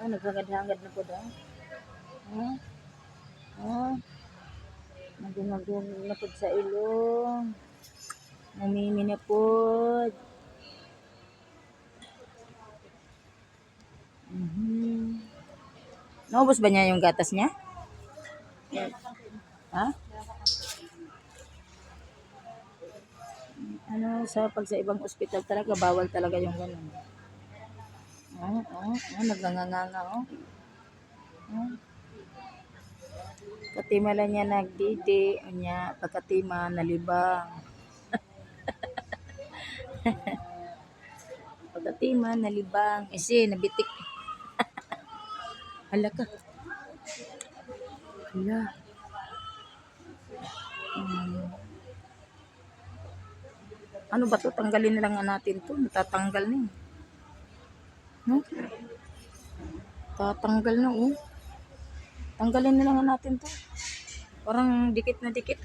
Naghangad-hangad na po daw. Nagumagong na po sa ilong. Namimi na po. Naubos ba niya yung gatas niya? Ha? Pag sa ibang ospital talaga, bawal talaga yung ganun. Naganganganga, Katima lang niya nagdidi, niya, pagkatima, nalibang. Pagkatima, nalibang. Nabitik. Hala ka. Hala. Ano ba to? Tanggalin na lang natin to. Natatanggal na Tatanggal na Tanggalin na lang natin to. Parang dikit na dikit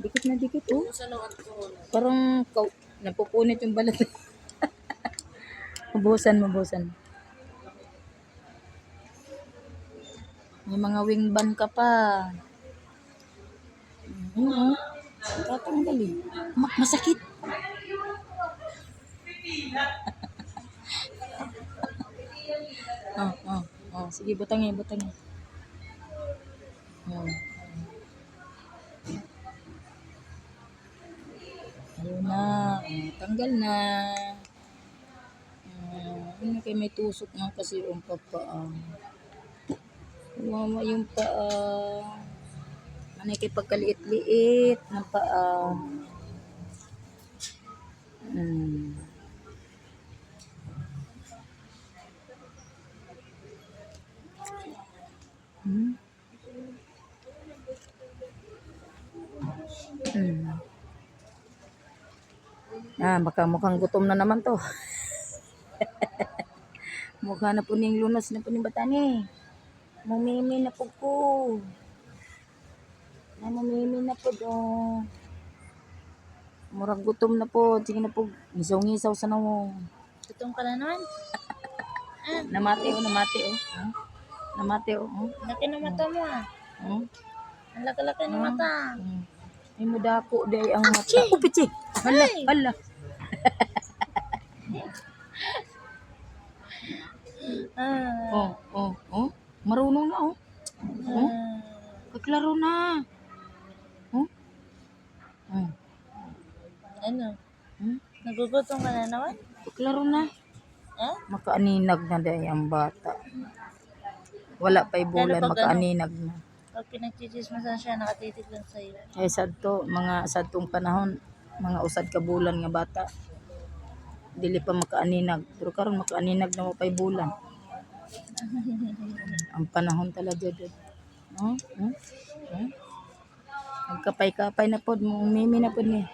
Dikit na dikit Parang napupunit yung balat. Mabuhusan. May mga wingban ka pa. Tatanggalin. Masakit. Sige, butangin. Ayun na. Tanggal na. Kaya may tusok nga kasi yung paa. Mama yung paa. Kay pagkaliit-liit ng paa. Baka mukhang gutom na naman to. Mukha na po ning lunas na po ning bata ni. Mumimi na po ko. Mumimi na po do. Murag gutom na po. Sige na po. Ngisaw sa nawong. Gutom ka na naman? Namati. Laki ng mata mo Ang laki-laki ng mata. Ay mudako day ang mata. Pichi. Hala. Marunong na Kaklaro na. Ano? Nagugutom ka na naman? Kaklaro na. Makaaninag na day ang bata. Wala pa'y bulan, makaaninag na. Pag pinagchichismasan siya, nakatitig lang sa'yo. Ay sadtong panahon, mga usad ka bulan nga bata. Dili pa makaaninag. Pero karon makaaninag na mo pa'y bulan. Ang panahon talaga dyan. Nagkapay-kapay na po, mumimi na po ni.